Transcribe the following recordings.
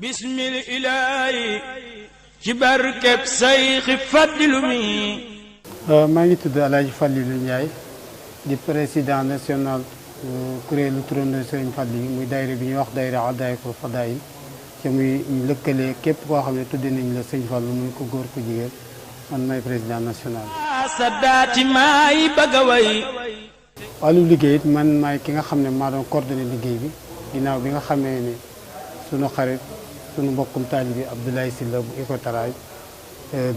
bismil ilaahi ci barkeb sayxi Fadilu mi. maa ngi tudd El Hadj Fallilou Ndiaye di président national kuréelu turandoo Serigne Fallilou muy daayira bi ñuy wax daayira Adaayiful Fadaayil ci muy lëkkale képp koo xam ne tudde nañ la Sëñ Fallu muy ko góor ko jigéen man may président national. sa daati maay bëgg a way. wàllu liggéey it man maay ki nga xam ne maa doon coordonné liggéey bi ginnaaw bi nga xamee ne sunu xarit sunu mbokkum taalibi Abdoulaye Sylla bu Icotaraay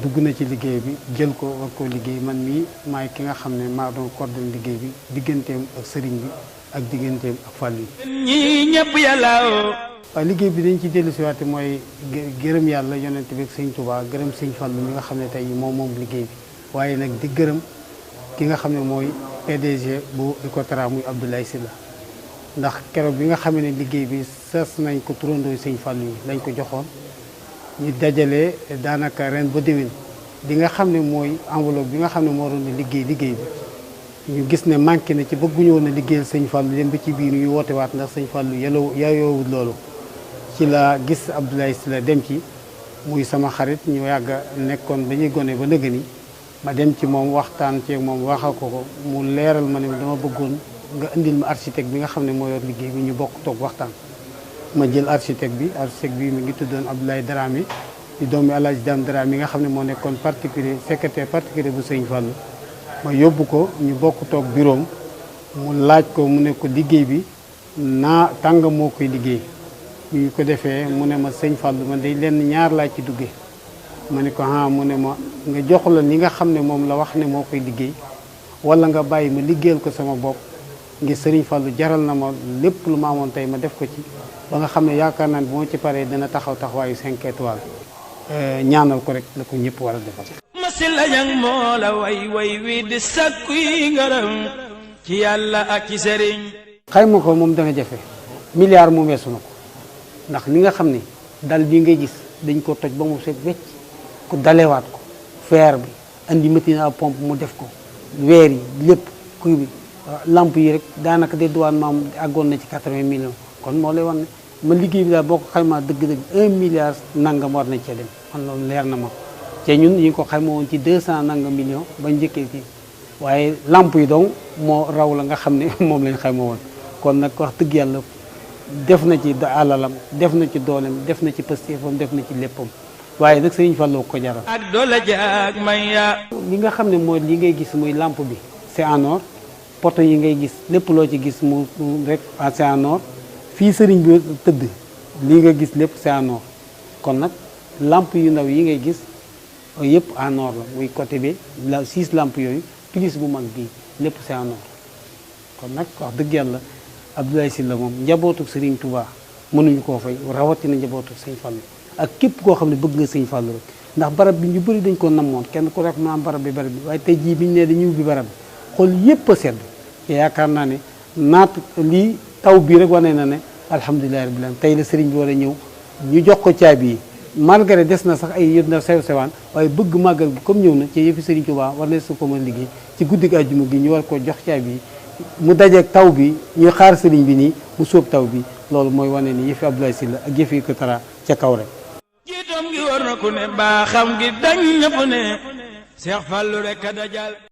dugg na ci liggéey bi jël ko war koo liggéey man mii maay ki nga xam ne maa doon coordonné liggéey bi digganteem ak sëriñ bi ak digganteem ak fàll yi. ñii ñëpp yàlla waaw liggéey bi dañ ci dellu si waate mooy gërëm yàlla yonent bi ak sëñ Touba gërëm sëñ Fallu mi nga xam ne tey moom liggéey bi waaye nag di gërëm ki nga xam ne mooy PDG bu Icotara muy Abdoulaye Sylla ndax keroog bi nga xam ne liggéey bi sas nañ ko turandoo sëñ Fallu yi lañ ko joxoon ñu dajale daanaka ren ba déwén di nga xam ne mooy enveloppe bi nga xam ne moo doon liggéey bi ñu gis ne manqué na ci bëgguñu woon a liggéeyal sëñ Fallu dem ba ci biir ñu woote waat ndax sëñ Fallu yayoowul loolu ci la gis Abdoulaye Sylla dem ci muy sama xarit ñu yàgg nekkoon ba ñuy gone ba nëgë ni ma dem ci moom waxtaan ci moom waxa ko mu leeral ma ne dama bëggoon nga indil ma architecte bi nga xam ne moo yor liggéey bi ñu bokk toog waxtaan. ma jël architecte bi mi ngi tuddoon Abdoulaye Dramé di doomi El Hadj Dame Dramé mi nga xam ne moo nekkoon particulier secrétaire particulier bu Sëñ Fallu ma yóbbu ko ñu bokk toog bureau mu laaj ko mu ne ko liggéey bi tàng moo koy liggéey. ñu ko defee mu ne ma Sëñ Fallu man day lenn ñaar laa ci duggee ma ne ko mu ne ma nga jox la li nga xam ne moom la wax ne moo koy liggéey wala nga bàyyi ma liggéeyal ko sama bopp ngir Sëriñ Fallu jaral na ma lépp lu ma amoon tey ma def ko ci ba nga xam ne yaakaar naa ne bu ma ci paree dina taxaw taxawaayu 5 étoiles ñaanal ko rek la ko ñëpp war a defal. Masila Ñaŋ moo la way wi di sakku yi ngaram ci yàlla ak ci sëriñ. xayma ko moom dana jafe milliard mu weesu na ko ndax li nga xam ne dal bi ngay gis dañ ko toj ba mu set wecc ku dalewaat ko fer bi andi machine à pompe mu def ko weer yi lépp kuy bi lamp yi rek daanaka de douane maam àggoon na ci 80 millions kon moo lay wax ne ma liggéey bi daal boo ko xaymaa dëgg-dëgg 1 milliard nangam war nañ cee dem man loolu leer na ma te ñun ñu ngi ko xayma woon ci 200 nangam millions ba njëkkee fii waaye lamp yi donc moo raw la nga xam ne moom lañ xayma woon kon nag wax dëgg yàlla def na ci alalam def na ci doolem def na ci pëstéefam def na ci léppam waaye nag Sëriñ Fallu ko jaral. ak doole jaag maya. li nga xam ne mooy li ngay gis muy lampe bi c'est en or poto yi ngay gis lépp loo ci gis mu rek c'est en or fii sëriñ bi tëdd lii nga gis lépp c'est en or kon nag lampe yu ndaw yi ngay gis yëpp en or la muy côté bi la 6 lampes yooyu plus bu mag bii lépp c'est en or kon nag wax dëgg yàlla. Abdoulaye Sylla moom njabootu Serigne Touba mënuñu koo fay rawatina njabootu Sëñ Fallu ak képp koo xam ne bëgg nga Sëñ Fallu rek ndax barab bi ñu bëri dañ ko namoon kenn ku rek maam barab bi waaye tey jii biñu ne dañuy ubbi barab bi xool yépp a sedd te yaakaar naa ne lii taw bii rek wane na ne alhamdulilahi rabbil alamin tey la Serigne bi war a ñëw ñu jox ko caabi yi malgré des na sax ay yët na sew-sewaan waaye bëgg màggal gi comme ñëw na ci yëfi Serigne Touba war na su ko mën liggéey ci guddig àjjuma gi ñu war ko jox caabi yi mu dajeeg taw bi ñuy xaar sëriñ bi nii mu sóob taw bi loolu mooy wane ni yëfi Abdoulaye Sylla ak yëfi Icotara ca kaw rek. jiitam gi war na ku ne baaxam gi dañ ñëpp ne Seex Fallu rek a dajal.